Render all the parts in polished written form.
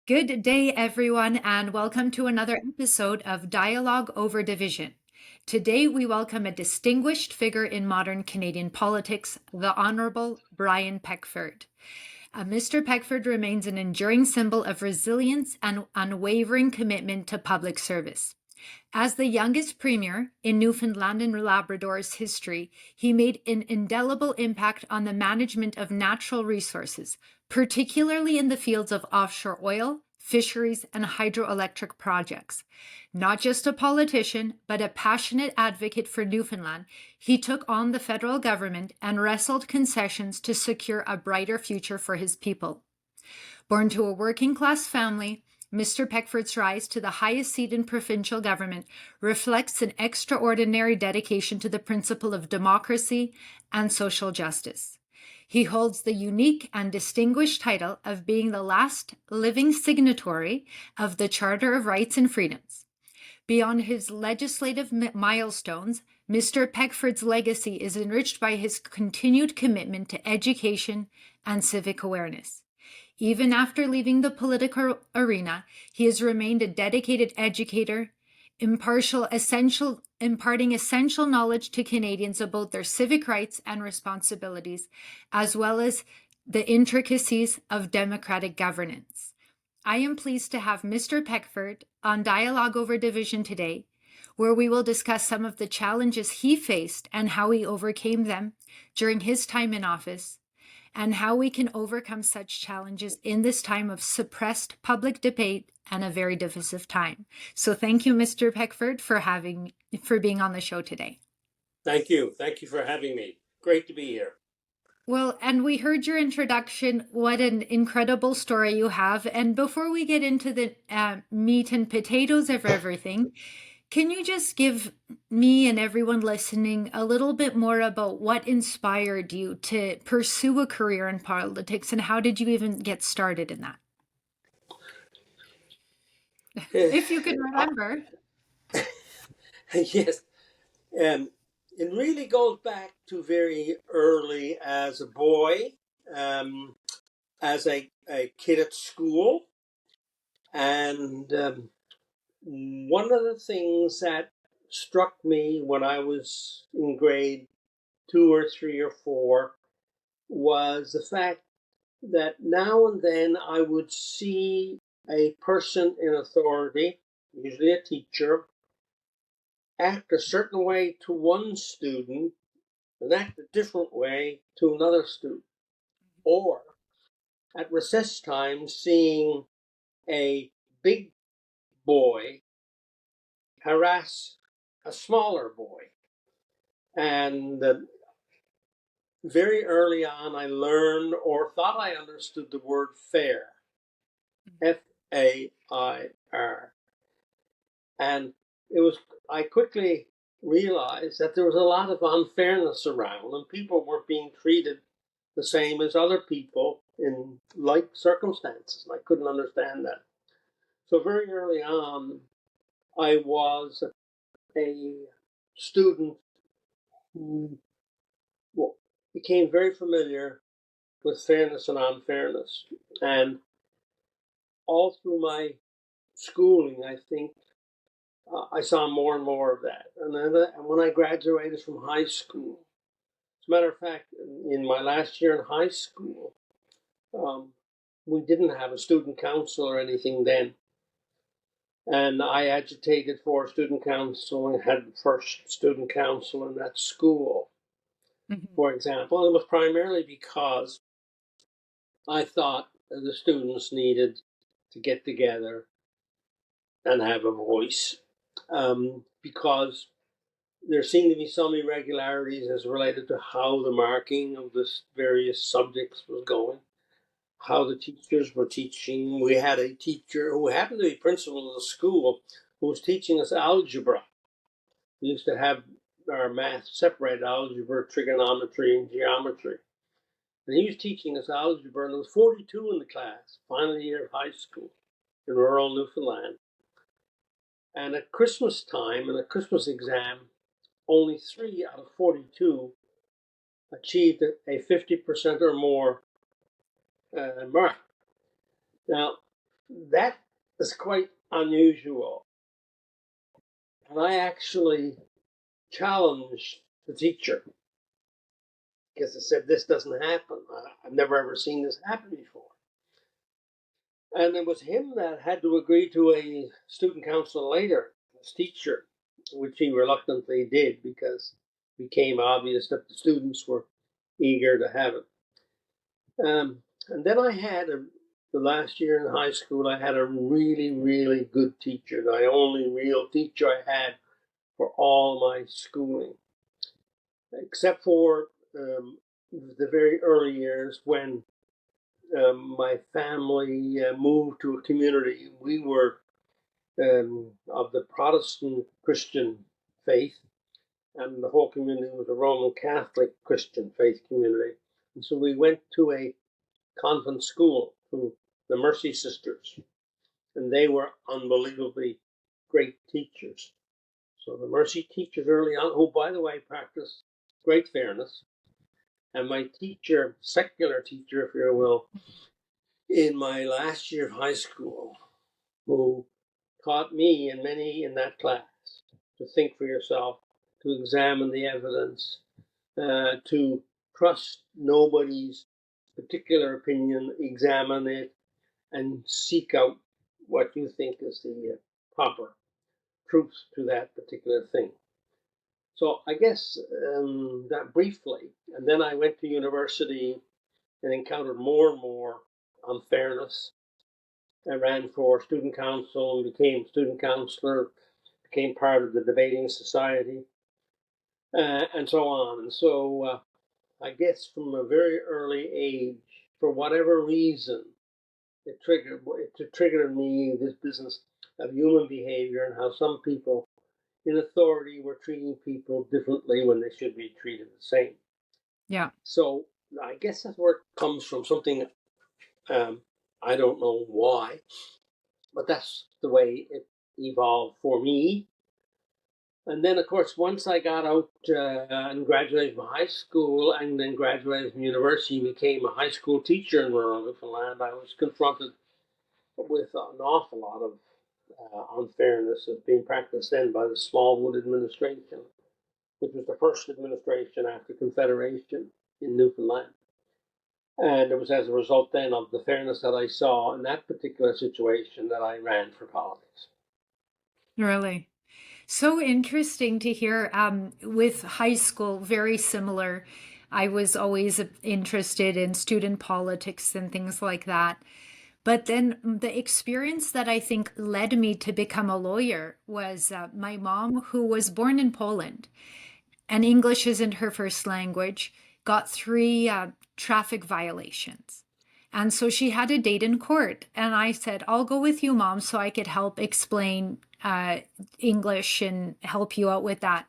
Good day, everyone, and welcome to another episode of Dialogue Over Division. Today, we welcome a distinguished figure in modern Canadian politics, the Honourable Brian Peckford. Mr. Peckford remains an enduring symbol of resilience and unwavering commitment to public service. As the youngest premier in Newfoundland and Labrador's history, he made an indelible impact on the management of natural resources, particularly in the fields of offshore oil, fisheries, and hydroelectric projects. Not just a politician, but a passionate advocate for Newfoundland, he took on the federal government and wrestled concessions to secure a brighter future for his people. Born to a working-class family, Mr. Peckford's rise to the highest seat in provincial government reflects an extraordinary dedication to the principle of democracy and social justice. He holds the unique and distinguished title of being the last living signatory of the Charter of Rights and Freedoms. Beyond his legislative milestones, Mr. Peckford's legacy is enriched by his continued commitment to education and civic awareness. Even after leaving the political arena, he has remained a dedicated educator, imparting essential knowledge to Canadians about their civic rights and responsibilities, as well as the intricacies of democratic governance. I am pleased to have Mr. Peckford on Dialogue Over Division today, where we will discuss some of the challenges he faced and how he overcame them during his time in office, and how we can overcome such challenges in this time of suppressed public debate and a very divisive time. So thank you, Mr. Peckford, for being on the show today. Thank you. Thank you for having me. Great to be here. Well, and we heard your introduction. What an incredible story you have. And before we get into the meat and potatoes of everything, can you just give me and everyone listening a little bit more about what inspired you to pursue a career in politics, and how did you even get started in that? If you can remember. Yes. It really goes back to very early as a boy, as a kid at school. And one of the things that struck me when I was in grade 2 or 3 or 4 was the fact that now and then I would see a person in authority, usually a teacher, act a certain way to one student and act a different way to another student. Or at recess time, seeing a big boy harass a smaller boy. And very early on, I learned or thought I understood the word fair. Fair. And I quickly realized that there was a lot of unfairness around, and people weren't being treated the same as other people in like circumstances, and I couldn't understand that. So very early on, I was a student who became very familiar with fairness and unfairness. And all through my schooling, I think, I saw more and more of that. And then when I graduated from high school, as a matter of fact, in my last year in high school, we didn't have a student council or anything then. And I agitated for student council and had the first student council in that school, for example. And it was primarily because I thought the students needed to get together and have a voice, because there seemed to be some irregularities as related to how the marking of the various subjects was going, how the teachers were teaching. We had a teacher who happened to be principal of the school who was teaching us algebra. We used to have our math separate: algebra, trigonometry, and geometry. And he was teaching us algebra, and there was 42 in the class, final year of high school in rural Newfoundland. And at Christmas time, in a Christmas exam, only 3 out of 42 achieved a 50% or more mark. Now, that is quite unusual. And I actually challenged the teacher because I said, this doesn't happen. I've never ever seen this happen before. And it was him that had to agree to a student council later, as teacher, which he reluctantly did because it became obvious that the students were eager to have it. And then I had the last year in high school, I had a really, really good teacher, the only real teacher I had for all my schooling, except for the very early years when my family moved to a community. We were of the Protestant Christian faith, and the whole community was a Roman Catholic Christian faith community. And so we went to a convent school to the Mercy Sisters, and they were unbelievably great teachers. So the Mercy teachers early on, who, by the way, practiced great fairness, and my teacher, secular teacher, if you will, in my last year of high school, who taught me and many in that class to think for yourself, to examine the evidence, to trust nobody's particular opinion, examine it, and seek out what you think is the proper truth to that particular thing. So I guess that briefly, and then I went to university and encountered more and more unfairness. I ran for student council and became student councillor, became part of the debating society, and so on. And so I guess from a very early age, for whatever reason, it triggered in me this business of human behavior and how some people in authority were treating people differently when they should be treated the same. Yeah. So I guess that's where it comes from, something I don't know why, but that's the way it evolved for me. And then, of course, once I got out and graduated from high school and then graduated from university, became a high school teacher in rural Newfoundland, I was confronted with an awful lot of unfairness of being practiced then by the Smallwood administration, which was the first administration after Confederation in Newfoundland. And it was as a result then of the fairness that I saw in that particular situation that I ran for politics. Really. So interesting to hear. With high school, very similar. I was always interested in student politics and things like that. But then the experience that I think led me to become a lawyer was my mom, who was born in Poland, and English isn't her first language, got 3 traffic violations. And so she had a date in court. And I said, I'll go with you, Mom, so I could help explain English and help you out with that.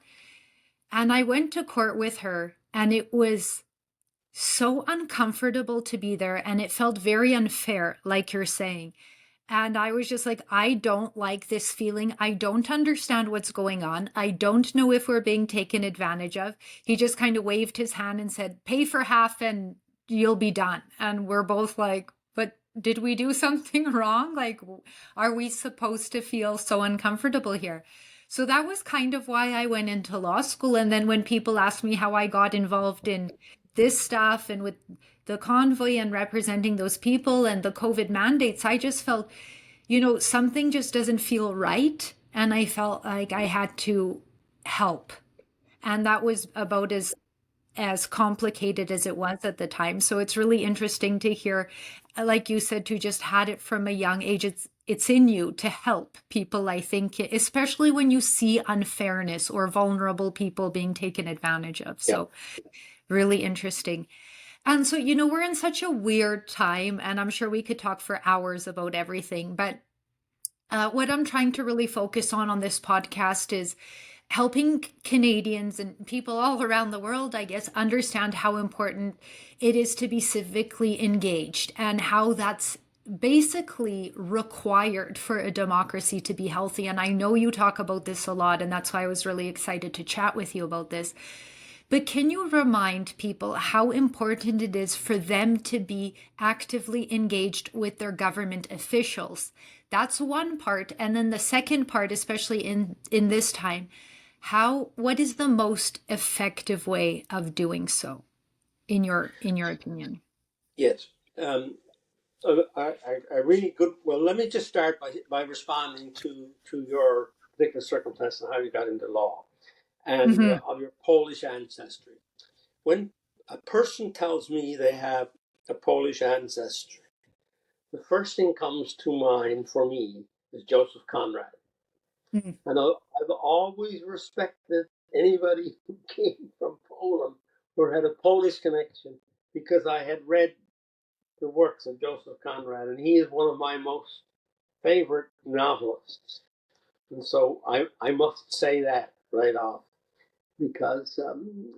And I went to court with her, and it was so uncomfortable to be there. And it felt very unfair, like you're saying. And I was just like, I don't like this feeling. I don't understand what's going on. I don't know if we're being taken advantage of. He just kind of waved his hand and said, pay for half and you'll be done. And we're both like, but did we do something wrong? Like, are we supposed to feel so uncomfortable here? So that was kind of why I went into law school. And then when people asked me how I got involved in this stuff and with the convoy and representing those people and the COVID mandates, I just felt, something just doesn't feel right. And I felt like I had to help. And that was about as complicated as it was at the time. So it's really interesting to hear, like you said, to just had it from a young age. It's in you to help people, I think, especially when you see unfairness or vulnerable people being taken advantage of. So really interesting. And so, we're in such a weird time, and I'm sure we could talk for hours about everything. But what I'm trying to really focus on this podcast is helping Canadians and people all around the world, I guess, understand how important it is to be civically engaged and how that's basically required for a democracy to be healthy. And I know you talk about this a lot, and that's why I was really excited to chat with you about this. But can you remind people how important it is for them to be actively engaged with their government officials? That's one part. And then the second part, especially in this time, what is the most effective way of doing so, in your opinion? Yes. A really good. Well, let me just start by responding to your particular circumstance and how you got into law and Mm-hmm. of your Polish ancestry. When a person tells me they have a Polish ancestry, the first thing comes to mind for me is Joseph Conrad. Mm-hmm. And I've always respected anybody who came from Poland or had a Polish connection because I had read the works of Joseph Conrad, and he is one of my most favorite novelists. And so I must say that right off because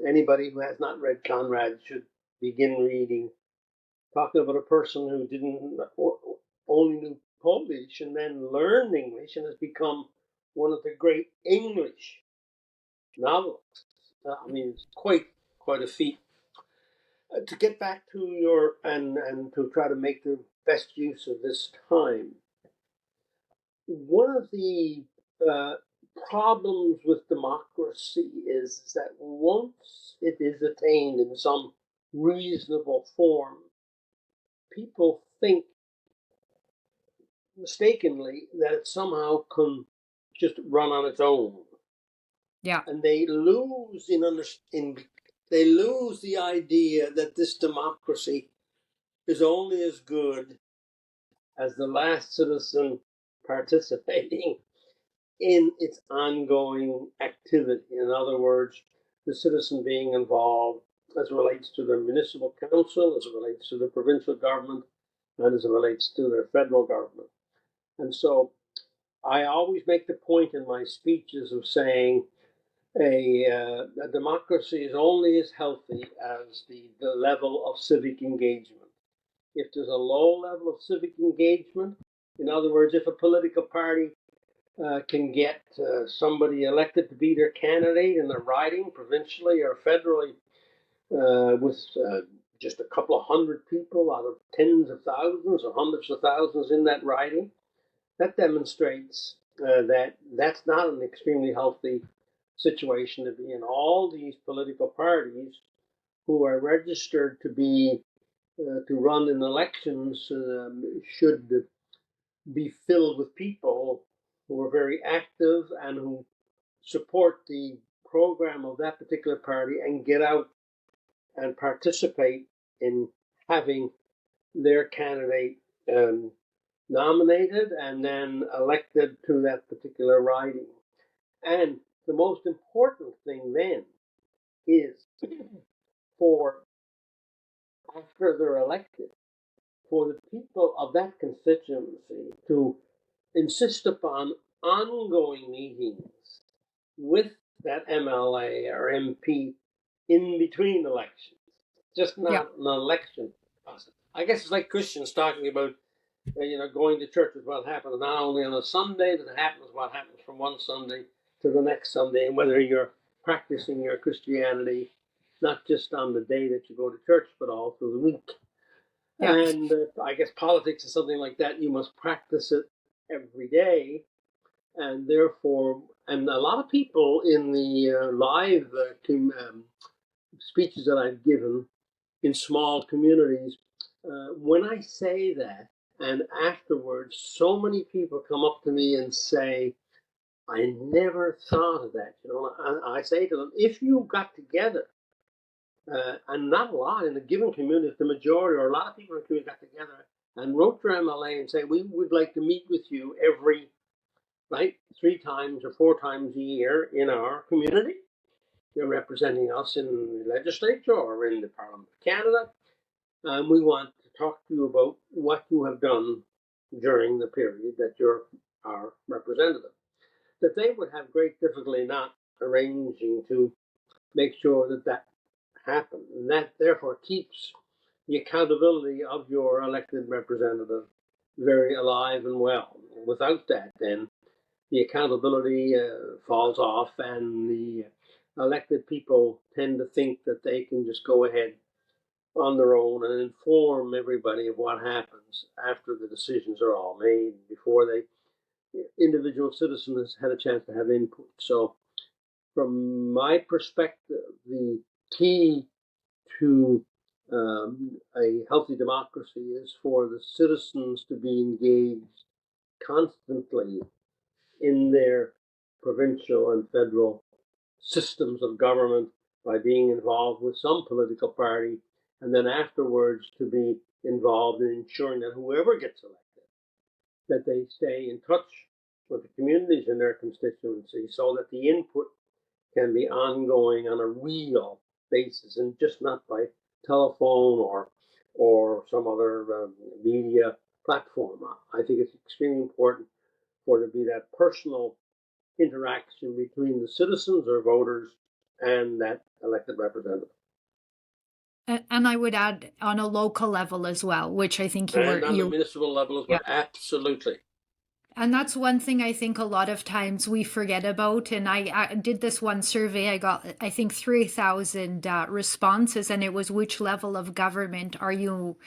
anybody who has not read Conrad should begin reading. Talking about a person who didn't only knew Polish and then learned English and has become one of the great English novelists. I mean, it's quite a feat. To get back to your and to try to make the best use of this time, one of the uh, problems with democracy is that once it is attained in some reasonable form, people think mistakenly that it somehow can just run on its own, Yeah. and they lose they lose the idea that this democracy is only as good as the last citizen participating in its ongoing activity. In other words, the citizen being involved as it relates to their municipal council, as it relates to the provincial government, and as it relates to their federal government. And so I always make the point in my speeches of saying a democracy is only as healthy as the level of civic engagement. If there's a low level of civic engagement, in other words, if a political party can get somebody elected to be their candidate in the riding, provincially or federally, with just a couple of hundred people out of tens of thousands or hundreds of thousands in that riding, that demonstrates that that's not an extremely healthy situation to be in. All these political parties who are registered to be to run in elections should be filled with people who are very active and who support the program of that particular party and get out and participate in having their candidate nominated and then elected to that particular riding. And the most important thing then is for after they're elected, for the people of that constituency to insist upon ongoing meetings with that MLA or MP in between elections, just Yeah. not an election process. I guess it's like Christians talking about, going to church is what happens not only on a Sunday, but it happens what happens from one Sunday to the next Sunday, and whether you're practicing your Christianity not just on the day that you go to church, but all through the week. Yeah. And I guess politics is something like that. You must practice it every day, and therefore, and a lot of people in the live speeches that I've given in small communities, when I say that, and afterwards, so many people come up to me and say, I never thought of that. And I say to them, if you got together, and not a lot in a given community, if the majority or a lot of people in the community got together and wrote to MLA and say, we would like to meet with you every, right, 3 times or 4 times a year in our community. You're representing us in the legislature or in the Parliament of Canada, and we want to talk to you about what you have done during the period that you're our representative. That they would have great difficulty not arranging to make sure that that happened. And that therefore keeps the accountability of your elected representative very alive and well. Without that, then the accountability falls off and the elected people tend to think that they can just go ahead on their own and inform everybody of what happens after the decisions are all made, before they individual citizens had a chance to have input. So, from my perspective, the key to a healthy democracy is for the citizens to be engaged constantly in their provincial and federal systems of government by being involved with some political party, and then afterwards to be involved in ensuring that whoever gets elected, that they stay in touch with the communities in their constituency so that the input can be ongoing on a real basis and just not by telephone or some other media platform. I think it's extremely important for there to be that personal interaction between the citizens or voters and that elected representative. And I would add on a local level as well, which I think And on the you municipal level as yeah. well, absolutely. And that's one thing I think a lot of times we forget about. And I did this one survey. I got, I think, 3,000 responses, and it was which level of government are you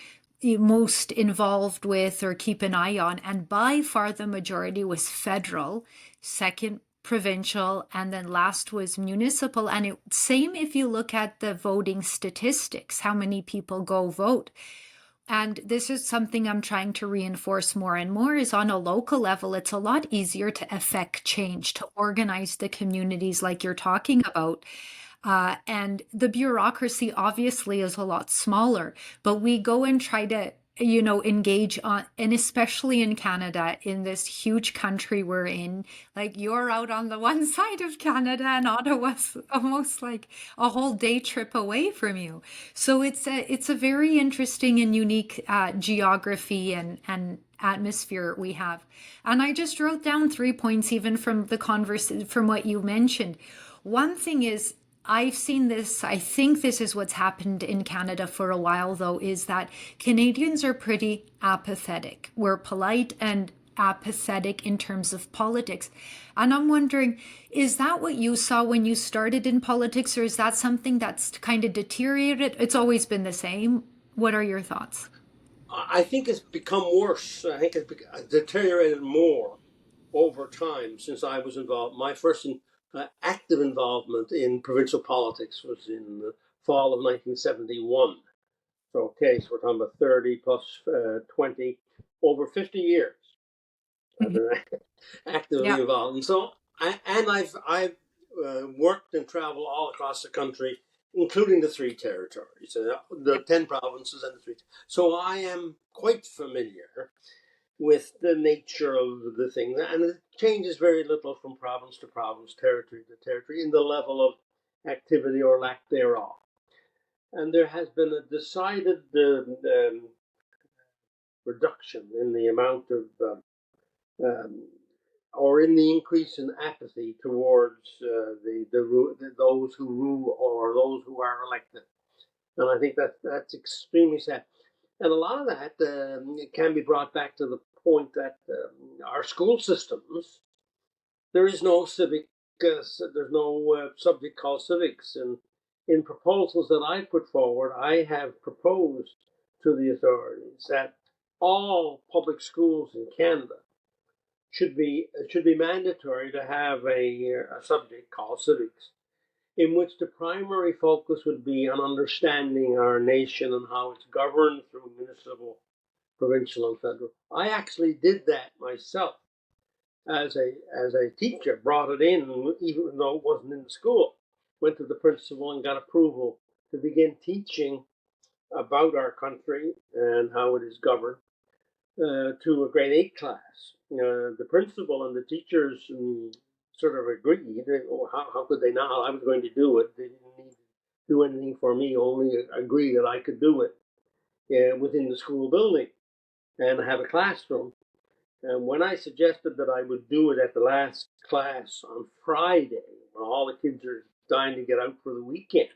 most involved with or keep an eye on? And by far the majority was federal, second provincial, and then last was municipal. And it same if you look at the voting statistics, how many people go vote. And this is something I'm trying to reinforce more and more is on a local level, it's a lot easier to affect change, to organize the communities like you're talking about. And the bureaucracy obviously is a lot smaller, but we go and try to, engage on, and especially in Canada, in this huge country we're in, like you're out on the one side of Canada and Ottawa's almost like a whole day trip away from you. So it's a very interesting and unique geography and atmosphere we have. And I just wrote down 3 points even from the from what you mentioned. One thing is, I've seen this, I think this is what's happened in Canada for a while, though, is that Canadians are pretty apathetic. We're polite and apathetic in terms of politics. And I'm wondering, is that what you saw when you started in politics, or is that something that's kind of deteriorated? It's always been the same. What are your thoughts? I think it's become worse. I think it's deteriorated more over time since I was involved. My first active involvement in provincial politics was in the fall of 1971. So, okay, so we're talking about 30 plus 20, over 50 years I've been actively Yeah. involved. And so, I've worked and traveled all across the country, including the three territories, the 10 provinces and the three. So I am quite familiar with the nature of the thing, and it changes very little from province to province, territory to territory, in the level of activity or lack thereof. And there has been a decided reduction in the amount of, or in the increase in apathy towards those who rule or those who are elected. And I think that's extremely sad. And a lot of that can be brought back to the point that our school systems, there is no civic, there's no subject called civics. And in proposals that I put forward, I have proposed to the authorities that all public schools in Canada should be mandatory to have a subject called civics, in which the primary focus would be on understanding our nation and how it's governed through municipal, provincial, and federal. I actually did that myself as a teacher, brought it in, even though it wasn't in the school. Went to the principal and got approval to begin teaching about our country and how it is governed to a grade 8 class. The principal and the teachers sort of agreed. How could they not? I was going to do it. They didn't need to do anything for me, only agree that I could do it within the school building and have a classroom. And when I suggested that I would do it at the last class on Friday, when all the kids are dying to get out for the weekend,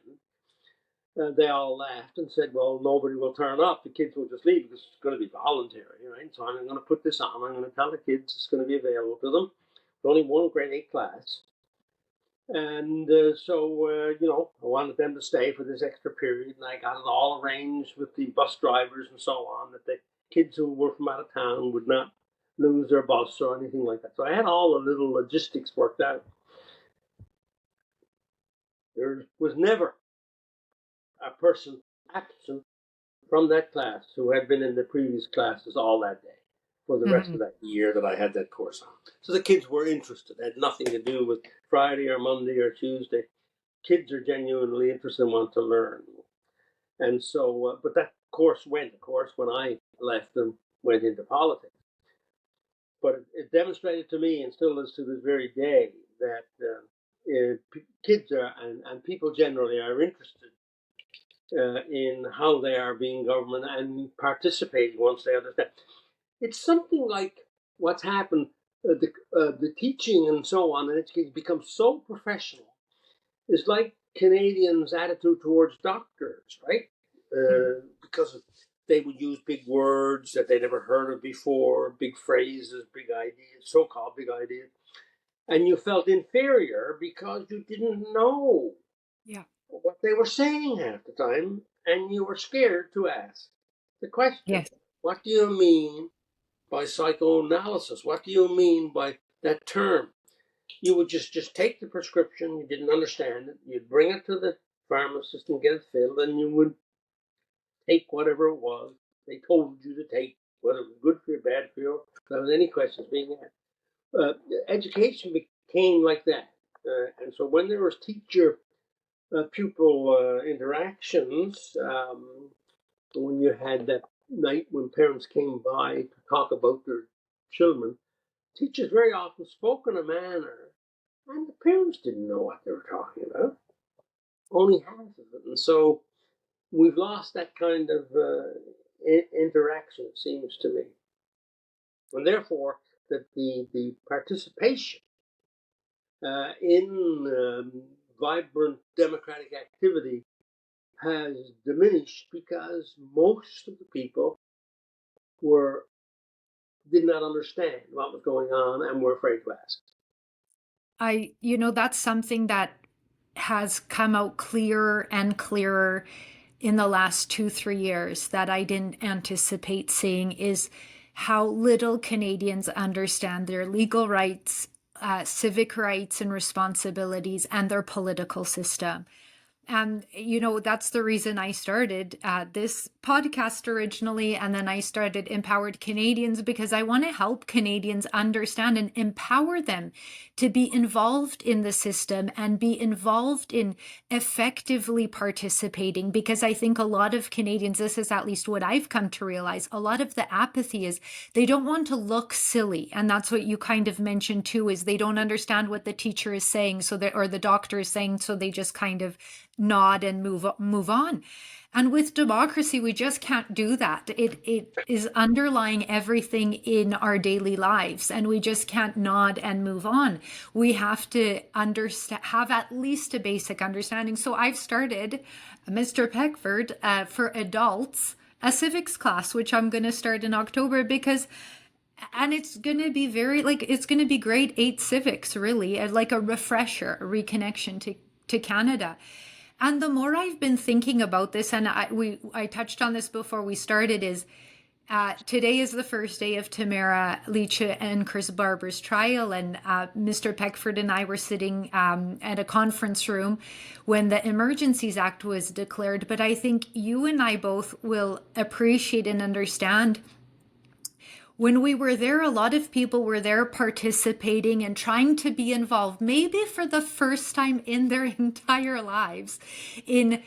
they all laughed and said, well, nobody will turn up. The kids will just leave because it's going to be voluntary, right? So I'm going to put this on. I'm going to tell the kids it's going to be available to them. It's only one grade 8 class. And I wanted them to stay for this extra period, and I got it all arranged with the bus drivers and so on, that the kids who were from out of town would not lose their bus or anything like that. So I had all the little logistics worked out. There was never a person absent from that class who had been in the previous classes all that day for the rest of that year that I had that course on. So the kids were interested. It had nothing to do with Friday or Monday or Tuesday. Kids are genuinely interested and want to learn. And so, but that course went, of course, when I left and went into politics. But it demonstrated to me, and still is to this very day, that kids and people generally are interested in how they are being governed and participating once they understand. It's something like what's happened, the teaching and so on, and it's become so professional. It's like Canadians' attitude towards doctors, right? Because they would use big words that they never heard of before, big phrases, big ideas, so-called big ideas. And you felt inferior because you didn't know what they were saying half the time, and you were scared to ask the question. Yes. What do you mean by psychoanalysis? What do you mean by that term? You would just take the prescription, you didn't understand it, you'd bring it to the pharmacist and get it filled, and you would take whatever it was they told you to take, whether it was good for you, bad for you, without any questions being asked. Education became like that. And so when there was teacher pupil interactions, when you had that night when parents came by to talk about their children, teachers very often spoke in a manner, and the parents didn't know what they were talking about, only half of it. And so we've lost that kind of interaction, it seems to me. And therefore, that the participation in vibrant democratic activity has diminished because most of the people did not understand what was going on and were afraid to ask. That's something that has come out clearer and clearer in the last 2-3 years that I didn't anticipate seeing, is how little Canadians understand their legal rights, civic rights and responsibilities, and their political system. And, that's the reason I started this podcast originally. And then I started Empowered Canadians, because I want to help Canadians understand and empower them to be involved in the system and be involved in effectively participating. Because I think a lot of Canadians, this is at least what I've come to realize, a lot of the apathy is they don't want to look silly. And that's what you kind of mentioned too, is they don't understand what the teacher is saying, or the doctor is saying, so they just kind of nod and move on. And with democracy, we just can't do that. It is underlying everything in our daily lives, and we just can't nod and move on. We have to have at least a basic understanding. So I've started, Mr. Peckford, for adults, a civics class, which I'm going to start in October, and it's going to be it's going to be grade 8 civics, really, like a refresher, a reconnection to Canada. And the more I've been thinking about this, and I touched on this before we started, is today is the first day of Tamara Leacha and Chris Barber's trial, and Mr. Peckford and I were sitting at a conference room when the Emergencies Act was declared. But I think you and I both will appreciate and understand, when we were there, a lot of people were there participating and trying to be involved, maybe for the first time in their entire lives, in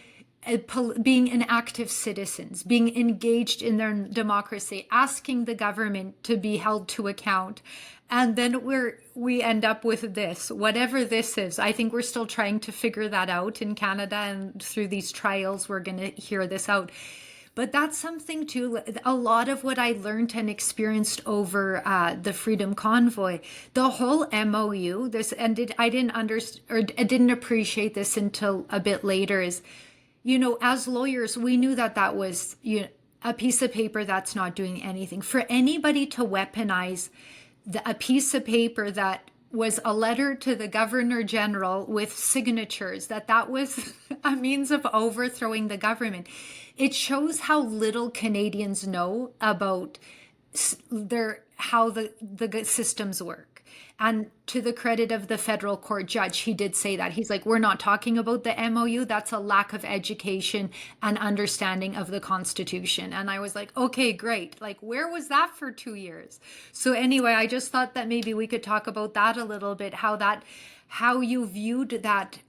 being active citizens, being engaged in their democracy, asking the government to be held to account. And then we end up with this, whatever this is. I think we're still trying to figure that out in Canada, and through these trials, we're going to hear this out. But that's something too, a lot of what I learned and experienced over the Freedom Convoy, the whole MOU, I didn't appreciate this until a bit later, is, as lawyers, we knew that was, a piece of paper that's not doing anything. For anybody to weaponize a piece of paper that was a letter to the Governor General with signatures, that was a means of overthrowing the government. It shows how little Canadians know about how the systems work. And to the credit of the federal court judge, he did say that. He's like, we're not talking about the MOU. That's a lack of education and understanding of the Constitution. And I was like, okay, great. Like, where was that for 2 years? So anyway, I just thought that maybe we could talk about that a little bit, how you viewed that.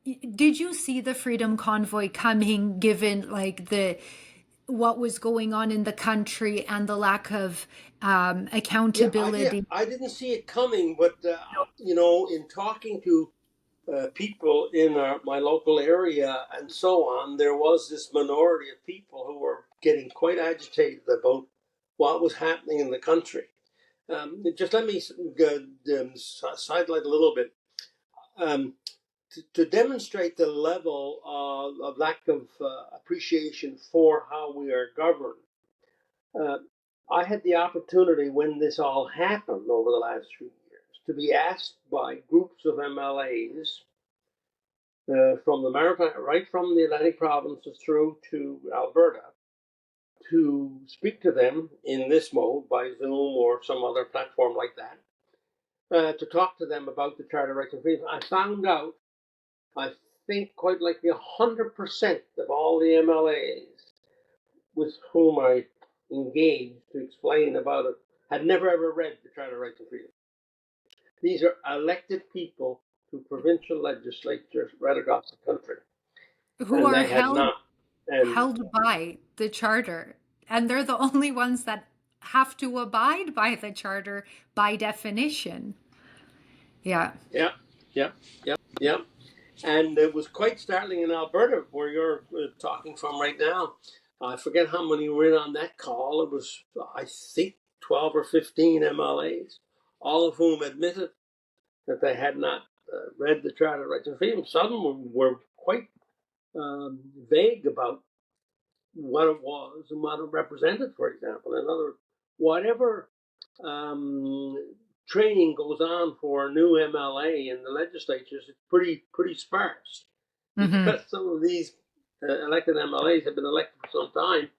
Did you see the Freedom Convoy coming, given like what was going on in the country and the lack of accountability? I didn't see it coming, but in talking to people in my local area and so on, there was this minority of people who were getting quite agitated about what was happening in the country. Just let me sidelight a little bit. To demonstrate the level of lack of appreciation for how we are governed, I had the opportunity when this all happened over the last few years to be asked by groups of MLAs from the Maritime, right from the Atlantic provinces through to Alberta, to speak to them in this mode by Zoom or some other platform like that, to talk to them about the Charter of Rights and Freedoms. I found out, I think quite likely 100% of all the MLAs with whom I engaged to explain about it had never ever read the Charter of Rights and Freedoms. These are elected people to provincial legislatures right across the country. Who and are they had not. held by the charter, and they're the only ones that have to abide by the charter by definition. Yeah. And it was quite startling in Alberta, where you're talking from right now. I forget how many were in on that call. It was, I think, 12 or 15 MLAs, all of whom admitted that they had not read the Charter of Rights and Freedoms. Some were quite vague about what it was and what it represented, for example. In other words, whatever training goes on for a new MLA in the legislatures, it's pretty sparse. Mm-hmm. Because some of these elected MLAs have been elected for some time,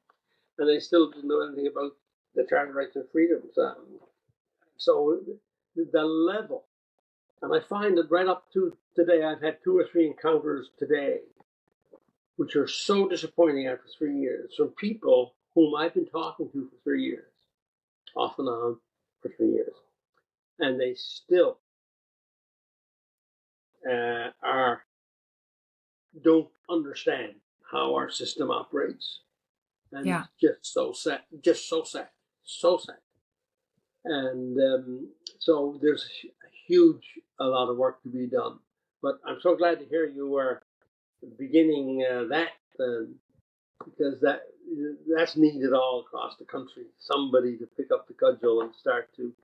and they still didn't know anything about the Charter of Rights and Freedoms. So the level, and I find that right up to today, I've had 2 or 3 encounters today, which are so disappointing after 3 years, from people whom I've been talking to for 3 years, off and on for 3 years, and they still don't understand how our system operates, and yeah. It's just so sad. And so there's a lot of work to be done. But I'm so glad to hear you were beginning that, because that's needed all across the country. Somebody to pick up the cudgel and start to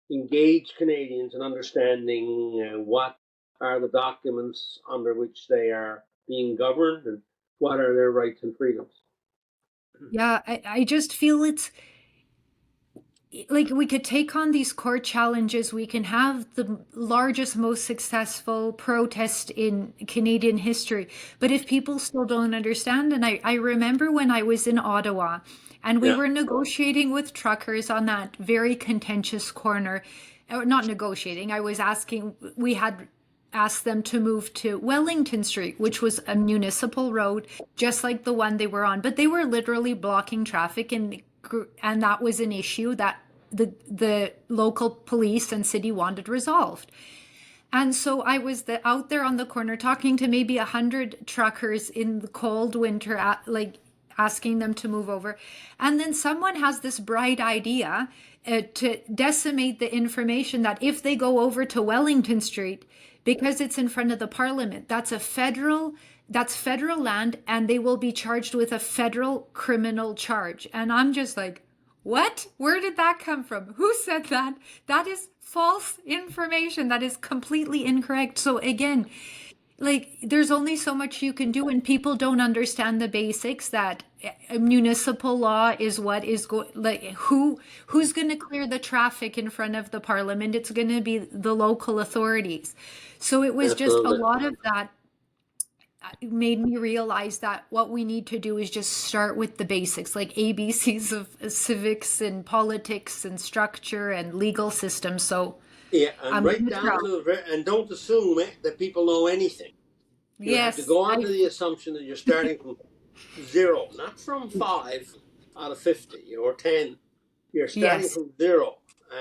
engage Canadians in understanding what are the documents under which they are being governed and what are their rights and freedoms. Yeah, I just feel it's like we could take on these core challenges. We can have the largest, most successful protest in Canadian history. But if people still don't understand, and I remember when I was in Ottawa and we were negotiating with truckers on that very contentious corner, or not negotiating, we had asked them to move to Wellington Street, which was a municipal road, just like the one they were on. But they were literally blocking traffic, and that was an issue that the local police and city wanted resolved. And so I was out there on the corner talking to maybe 100 truckers in the cold winter, asking them to move over. And then someone has this bright idea to decimate the information that if they go over to Wellington Street, because it's in front of the Parliament, that's federal land, and they will be charged with a federal criminal charge. And I'm just like, what? Where did that come from? Who said that? That is false information. That is completely incorrect. So again, like there's only so much you can do, and people don't understand the basics that municipal law is what is going, like who's going to clear the traffic in front of the parliament? It's going to be the local authorities. So it was just a Absolutely. lot of that made me realize that what we need to do is just start with the basics, like ABCs of civics and politics and structure and legal systems. So Yeah, and I'm right going to try. down to and don't assume that people know anything. You have to Yes, go on to the assumption that you're starting from zero, not from 5 out of 50 or 10. You're starting yes. from zero,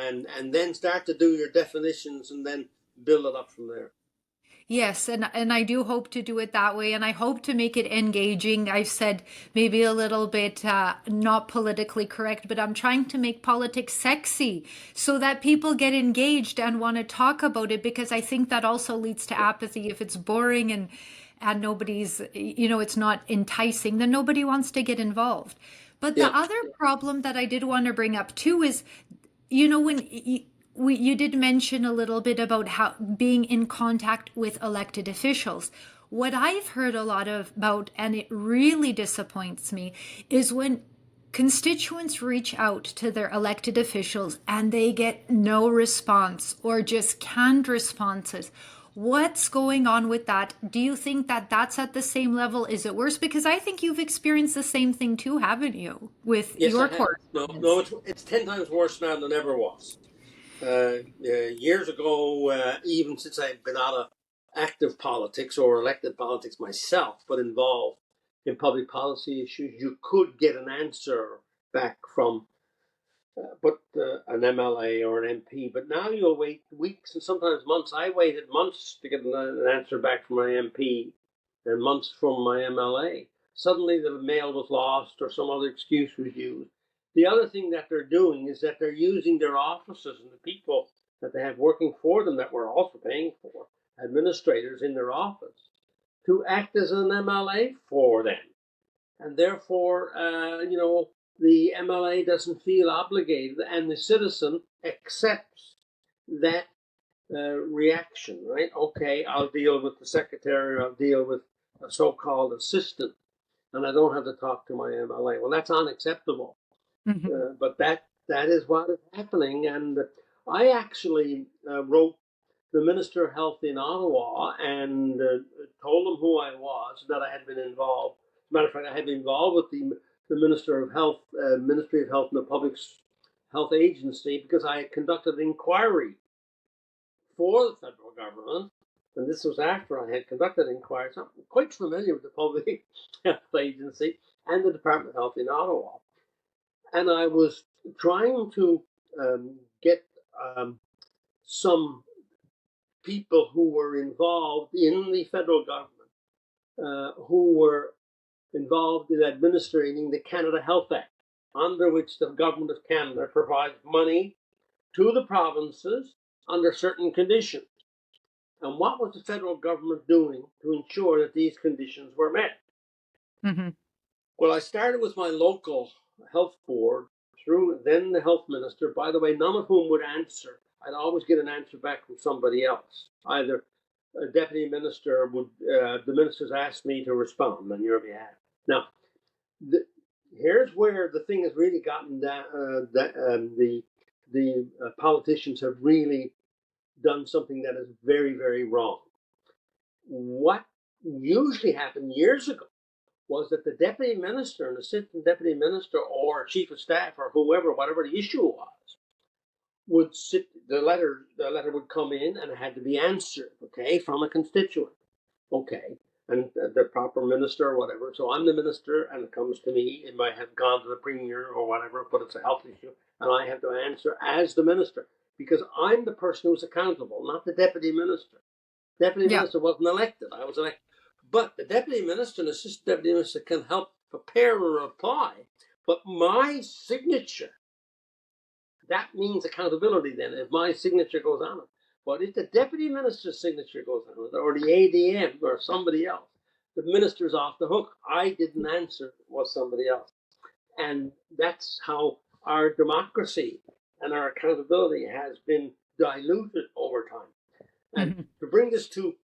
and then start to do your definitions and then build it up from there. Yes, and I do hope to do it that way, and I hope to make it engaging. I've said maybe a little bit not politically correct, but I'm trying to make politics sexy so that people get engaged and want to talk about it, because I think that also leads to apathy. If it's boring and nobody's, it's not enticing, then nobody wants to get involved. But the Yeah. other problem that I did want to bring up too is, when you did mention a little bit about how being in contact with elected officials. What I've heard a lot about, and it really disappoints me, is when constituents reach out to their elected officials and they get no response or just canned responses. What's going on with that? Do you think that that's at the same level? Is it worse? Because I think you've experienced the same thing too, haven't you, with Yes, your I have. No, correspondence? no, it's 10 times worse now than ever was. Years ago, even since I've been out of active politics or elected politics myself, but involved in public policy issues, you could get an answer back from an MLA or an MP. But now you'll wait weeks and sometimes months. I waited months to get an answer back from my MP and months from my MLA. Suddenly the mail was lost or some other excuse was used. The other thing that they're doing is that they're using their offices and the people that they have working for them that we're also paying for, administrators in their office, to act as an MLA for them. And therefore, the MLA doesn't feel obligated, and the citizen accepts that reaction, right? Okay, I'll deal with the secretary, I'll deal with a so-called assistant, and I don't have to talk to my MLA. Well, that's unacceptable. Mhm. But that is what is happening, and I actually wrote the Minister of Health in Ottawa and told him who I was, that I had been involved. As a matter of fact, I had been involved with the Minister of Health, Ministry of Health and the Public Health Agency, because I had conducted an inquiry for the federal government, and this was after I had conducted an inquiry. So I'm quite familiar with the Public Health Agency and the Department of Health in Ottawa. And I was trying to get some people who were involved in the federal government, who were involved in administering the Canada Health Act, under which the government of Canada provides money to the provinces under certain conditions. And what was the federal government doing to ensure that these conditions were met? Mhm. Well, I started with my local health board, through then the health minister, by the way, none of whom would answer. I'd always get an answer back from somebody else. Either a deputy minister would, the ministers asked me to respond on your behalf. Now, the, here's where the thing has really gotten down, the politicians have really done something that is very, very wrong. What usually happened years ago was that the deputy minister and assistant deputy minister or chief of staff or whoever, whatever the issue was, would sit. The letter would come in and it had to be answered, okay, from a constituent, okay, and the proper minister or whatever. So I'm the minister, and it comes to me. It might have gone to the premier or whatever, but it's a health issue, and I have to answer as the minister because I'm the person who's accountable, not the deputy minister. Deputy Yeah. minister wasn't elected. I was elected. But the deputy minister and assistant deputy minister can help prepare a reply. But my signature, that means accountability then, if my signature goes on it. But if the deputy minister's signature goes on it, or the ADM or somebody else, the minister's off the hook. I didn't answer, it was somebody else. And that's how our democracy and our accountability has been diluted over time. And Mhm. to bring this to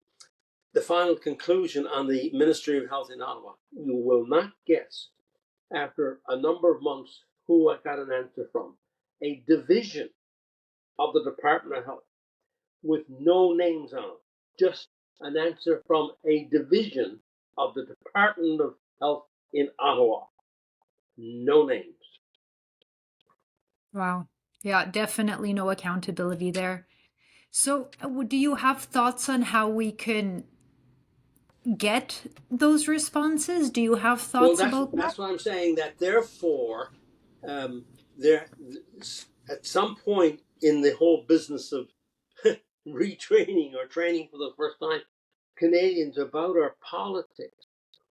the final conclusion on the Ministry of Health in Ottawa. You will not guess, after a number of months, who I got an answer from. A division of the Department of Health with no names on it. Just an answer from a division of the Department of Health in Ottawa. No names. Wow. Yeah, definitely no accountability there. So, do you have thoughts on how we can get those responses? Do you have Well, thoughts that's about that? that's what I'm saying. That therefore, there at some point in the whole business of retraining or training for the first time Canadians about our politics,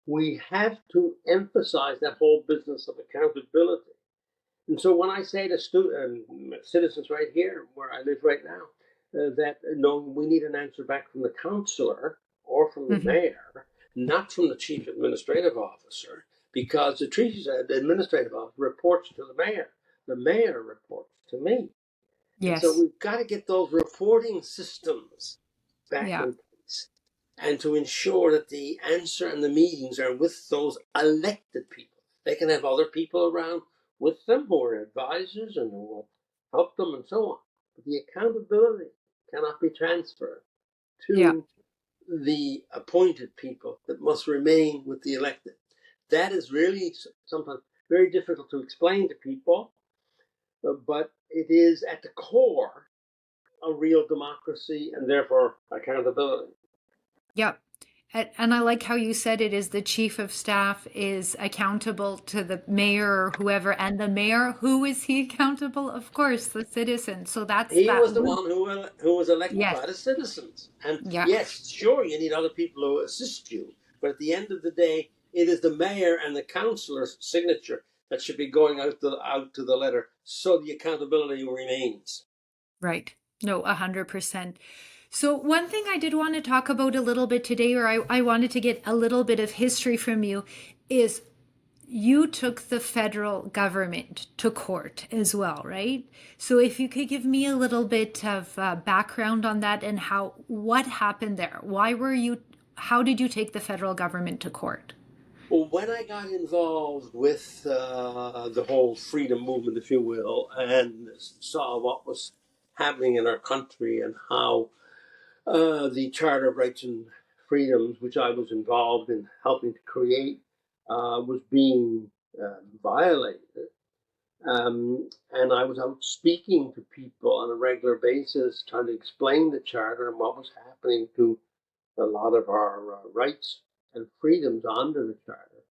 we have to emphasize that whole business of accountability. And so when I say to citizens right here, where I live right now, that no, we need an answer back from the councillor or from the Hmm. mayor, not from the chief administrative officer, because the chief administrative officer reports to the mayor. The mayor reports to me. And so Yes. we've got to get those reporting systems back Yeah. in place and to ensure that the answer and the meetings are with those elected people. They can have other people around with them who are advisors and who will help them and so on. But the accountability cannot be transferred Yeah. to the appointed people that must remain with the elected. That is really sometimes very difficult to explain to people, but it is at the core a real democracy and therefore accountability. Yeah. And I like how you said it is the chief of staff is accountable to the mayor or whoever, and the mayor, who is he accountable? Of course, the citizen. So that's He that was the loop. one who was elected Yes. by the citizens. And Yeah. yes, sure, you need other people to assist you, but at the end of the day, it is the mayor and the councillor's signature that should be going out to the letter, so the accountability remains. Right. No, 100%. So one thing I did want to talk about a little bit today, or I wanted to get a little bit of history from you, is you took the federal government to court as well, right? So if you could give me a little bit of background on that and what happened there? How did you take the federal government to court? Well, when I got involved with the whole freedom movement, if you will, and saw what was happening in our country and how the Charter of Rights and Freedoms, which I was involved in helping to create, was being violated. And I was out speaking to people on a regular basis, trying to explain the Charter and what was happening to a lot of our rights and freedoms under the Charter.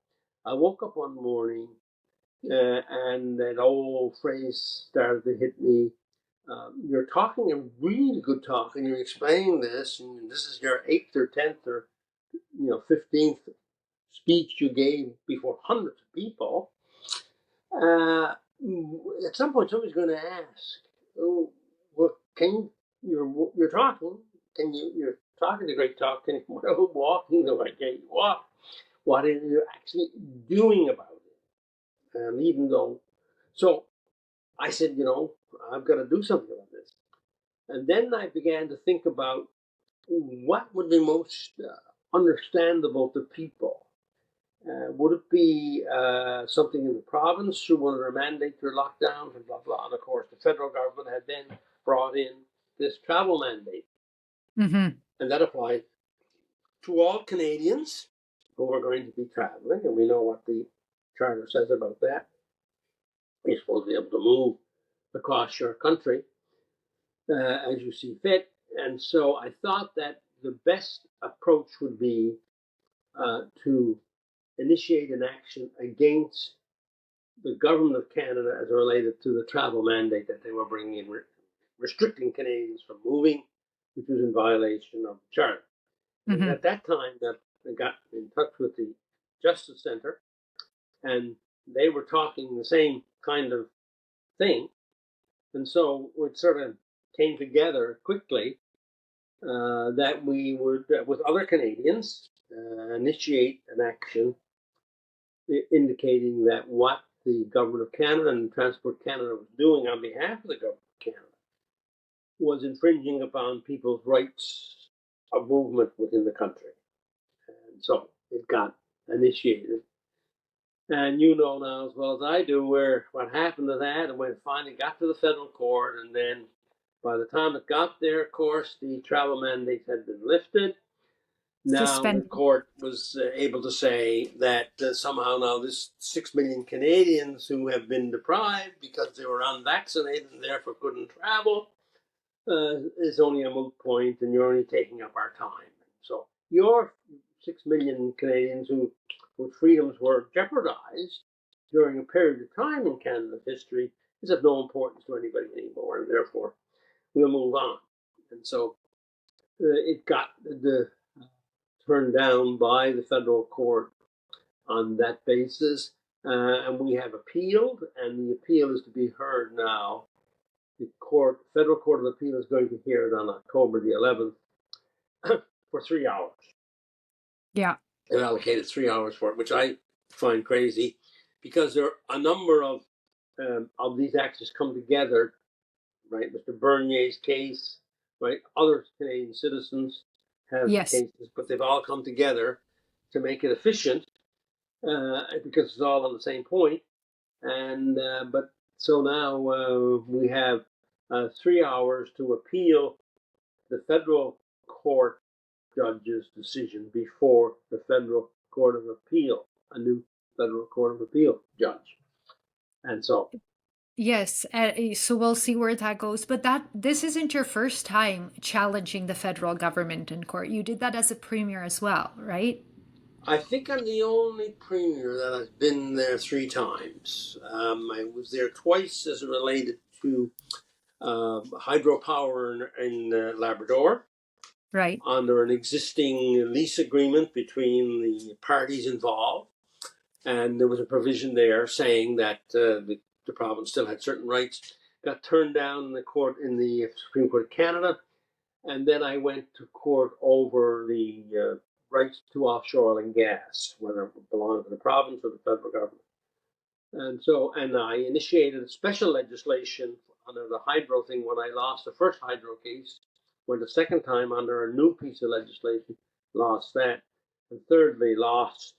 I woke up one morning and that old phrase started to hit me. You're talking a really good talk, and you're explaining this, and this is your 8th or 10th or 15th speech you gave before hundreds of people. At some point, somebody's going to ask, "Oh, well, you're talking? You're talking the great talk? Can you walking the way you walk? What are you actually doing about it?" And even though, so I said, I've got to do something about this. And then I began to think about what would be most understandable to people. Would it be something in the province who wanted to mandate their lockdowns and blah, blah. And of course, the federal government had then brought in this travel mandate. Mm-hmm. And that applied to all Canadians who were going to be traveling. And we know what the charter says about that. You're supposed to be able to move across your country as you see fit. And so I thought that the best approach would be to initiate an action against the government of Canada as related to the travel mandate that they were bringing in, restricting Canadians from moving, which was in violation of the Charter. And Mm-hmm. at that time, I got in touch with the Justice Centre, and they were talking the same kind of thing. And so it sort of came together quickly that we would, with other Canadians, initiate an action indicating that what the Government of Canada and Transport Canada was doing on behalf of the Government of Canada was infringing upon people's rights a movement within the country. And so it got initiated. And you know now as well as I do where what happened to that, and when it finally got to the federal court, and then by the time it got there, of course, the travel mandates had been lifted. Now the Suspended. court was able to say that somehow now this 6 million Canadians who have been deprived because they were unvaccinated and therefore couldn't travel is only a moot point, and you're only taking up our time. So your 6 million Canadians whose freedoms were jeopardized during a period of time in Canada's history is of no importance to anybody anymore, and therefore we'll move on. And so it got turned down by the federal court on that basis, and we have appealed, and the appeal is to be heard now. The Federal Court of Appeal is going to hear it on October the 11th for 3 hours. Yeah. They've allocated 3 hours for it, which I find crazy because there are a number of these actions come together, right? Mr. Bernier's case, right? Other Canadian citizens have Yes. cases, but they've all come together to make it efficient because it's all on the same point. And but so now we have 3 hours to appeal the federal court judge's decision before the federal court of appeal, a new federal court of appeal judge. And so Yes, so we'll see where that goes. But this isn't your first time challenging the federal government in court. You did that as a premier as well, right? I think I'm the only premier that has been there 3 times. I was there twice as it related to hydropower in Labrador. Right. Under an existing lease agreement between the parties involved. And there was a provision there saying that the province still had certain rights. Got turned down in the court in the Supreme Court of Canada. And then I went to court over the rights to offshore oil and gas, whether it belonged to the province or the federal government. And I initiated special legislation under the hydro thing when I lost the first hydro case. Went a second time under a new piece of legislation, lost that. And thirdly, lost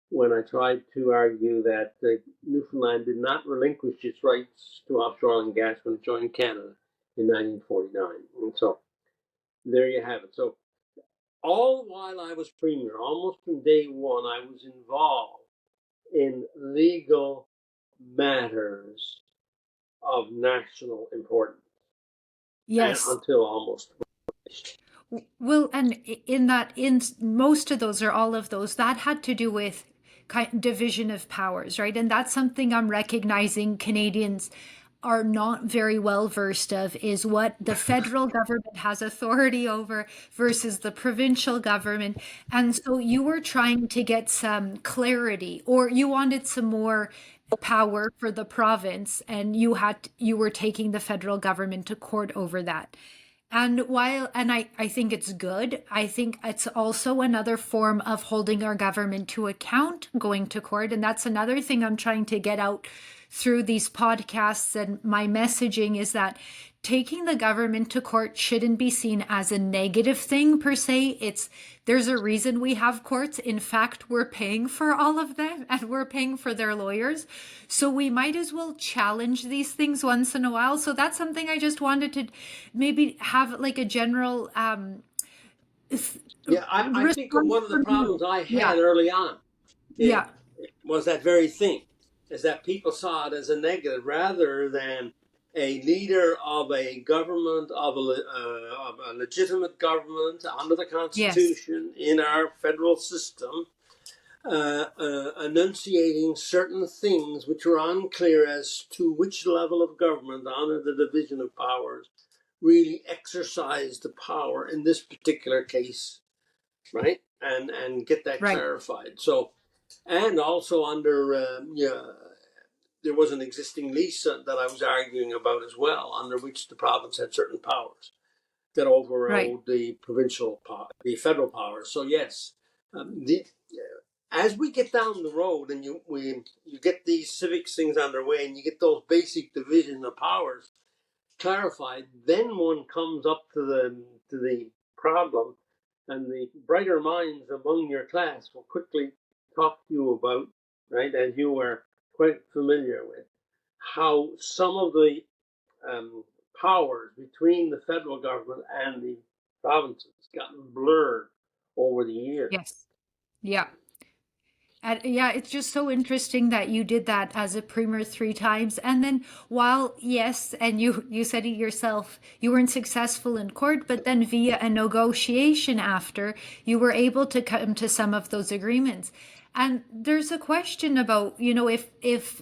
when I tried to argue that Newfoundland did not relinquish its rights to offshore oil and gas when it joined Canada in 1949. And so there you have it. So all while I was premier, almost from day one, I was involved in legal matters of national importance. Yes. Until almost. Well, and in most of those or all of those, that had to do with division of powers, right? And that's something I'm recognizing Canadians are not very well versed of, is what the federal government has authority over versus the provincial government. And so you were trying to get some clarity, or you wanted some more power for the province, and you were taking the federal government to court over that. And I think it's good, I think it's also another form of holding our government to account, going to court. And that's another thing I'm trying to get out through these podcasts. And my messaging is that taking the government to court shouldn't be seen as a negative thing per se. There's a reason we have courts. In fact, we're paying for all of them and we're paying for their lawyers. So we might as well challenge these things once in a while. So that's something I just wanted to maybe have like a general I think one of the problems I had early on was that very thing, is that people saw it as a negative rather than a leader of a government, of a legitimate government under the Constitution in our federal system, enunciating certain things which were unclear as to which level of government under the division of powers really exercised the power in this particular case, right? And get that clarified. So, and also under there was an existing lease that I was arguing about as well, under which the province had certain powers that overrode the the federal powers. So yes, as we get down the road and you get these civics things underway and you get those basic division of powers clarified, then one comes up to the problem and the brighter minds among your class will quickly talk to you about, right, as you were quite familiar with, how some of the um, powers between the federal government and the provinces gotten blurred over the years. Yes. Yeah. Yeah, it's just so interesting that you did that as a premier 3 times. And then while, yes, and you said it yourself, you weren't successful in court, but then via a negotiation after, you were able to come to some of those agreements. And there's a question about, if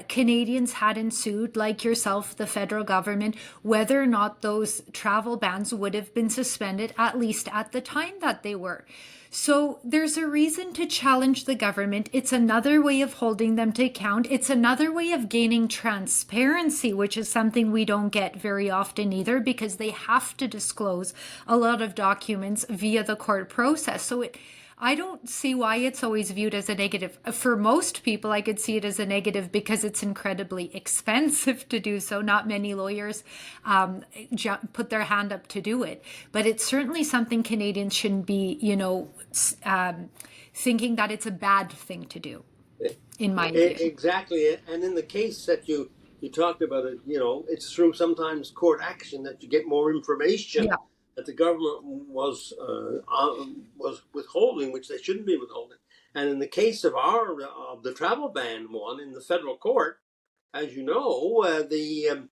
Canadians hadn't sued, like yourself, the federal government, whether or not those travel bans would have been suspended, at least at the time that they were. So there's a reason to challenge the government. It's another way of holding them to account. It's another way of gaining transparency, which is something we don't get very often either, because they have to disclose a lot of documents via the court process. I don't see why it's always viewed as a negative. For most people, I could see it as a negative because it's incredibly expensive to do so. Not many lawyers put their hand up to do it. But it's certainly something Canadians shouldn't be, thinking that it's a bad thing to do, in my view. Exactly, and in the case that you talked about it, it's through sometimes court action that you get more information Yeah. that the government was withholding, which they shouldn't be withholding. And in the case of the travel ban one in the federal court, as you know, the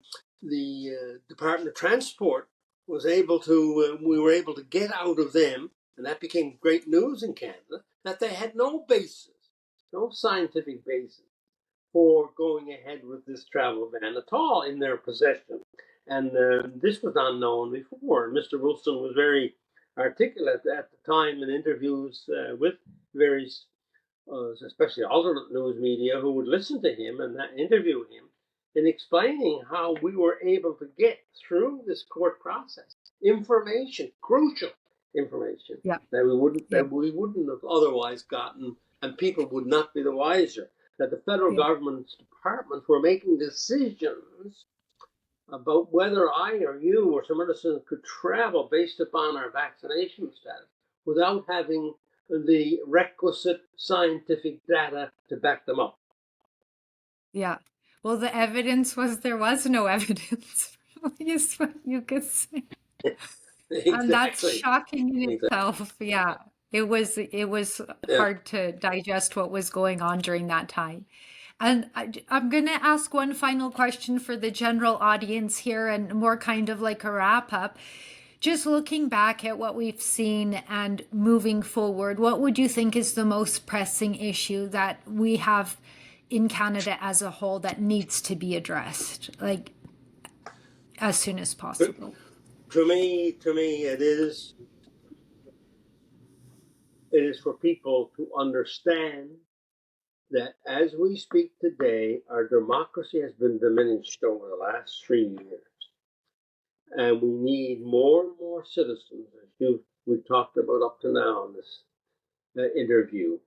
Department of Transport was able to we were able to get out of them, and that became great news in Canada, that they had no basis, no scientific basis for going ahead with this travel ban at all in their possession. And this was unknown before. Mr. Wilson was very articulate at the time in interviews with various, especially alternate news media, who would listen to him and interview him in explaining how we were able to get through this court process information, crucial information, Yeah. that we wouldn't have otherwise gotten, and people would not be the wiser. That the federal government's departments were making decisions about whether I or you or some other citizen could travel based upon our vaccination status without having the requisite scientific data to back them up. Yeah. Well, the evidence was there was no evidence, is what you could say. Exactly. And that's shocking in itself. Yeah. It was hard to digest what was going on during that time. And I'm going to ask one final question for the general audience here, and more kind of like a wrap up. Just looking back at what we've seen and moving forward, what would you think is the most pressing issue that we have in Canada as a whole that needs to be addressed, like as soon as possible? To me, it is for people to understand that as we speak today, our democracy has been diminished over the last 3 years. And we need more and more citizens, as we've talked about up to now in this interview,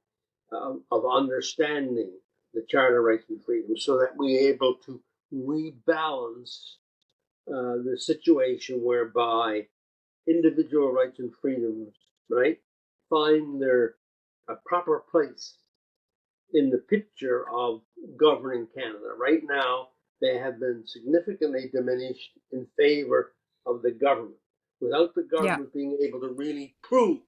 of understanding the Charter rights and freedoms so that we're able to rebalance the situation whereby individual rights and freedoms, right, find their a proper place in the picture of governing Canada. Right now, they have been significantly diminished in favor of the government, without the government being able to really prove,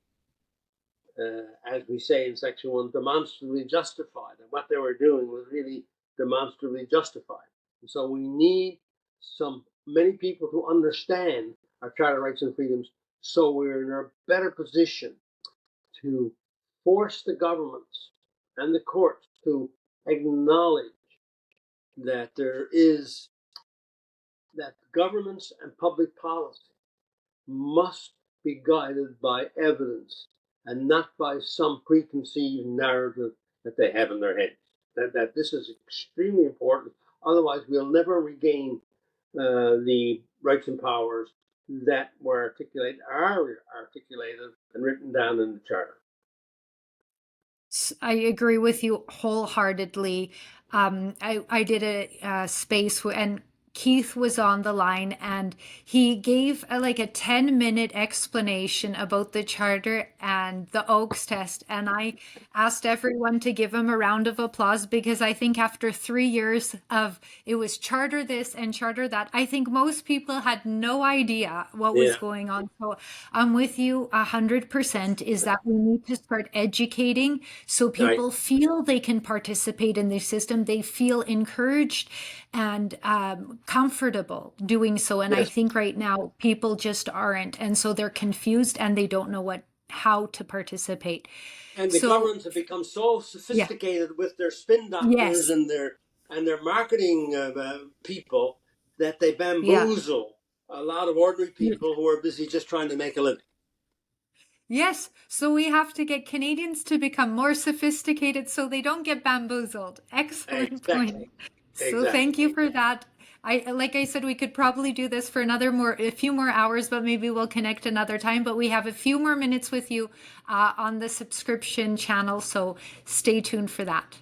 as we say in Section 1, demonstrably justified. And what they were doing was really demonstrably justified. And so we need many people to understand our Charter rights and freedoms so we're in a better position to force the governments and the courts to acknowledge that that governments and public policy must be guided by evidence and not by some preconceived narrative that they have in their heads. That this is extremely important. Otherwise, we'll never regain the rights and powers that were articulated and written down in the Charter. I agree with you wholeheartedly. I did a space and Keith was on the line, and he gave like a 10-minute explanation about the charter and the Oaks test. And I asked everyone to give him a round of applause, because I think after 3 years of it was charter this and charter that, I think most people had no idea what was Yeah. going on. So I'm with you 100%, is that we need to start educating so Right. people feel they can participate in the system. They feel encouraged and comfortable doing so. And I Yes. think right now people just aren't. And so they're confused and they don't know how to participate. And the So, governments have become so yeah, sophisticated with their spin doctors yes, and their marketing people that they yeah. bamboozle a lot of ordinary people who are busy just trying to make a living. Yes, so we have to get Canadians to become more sophisticated so they don't get bamboozled. Excellent point. Exactly. So Exactly. thank you for that. Like I said, we could probably do this for a few more hours, but maybe we'll connect another time. But we have a few more minutes with you on the subscription channel, so stay tuned for that.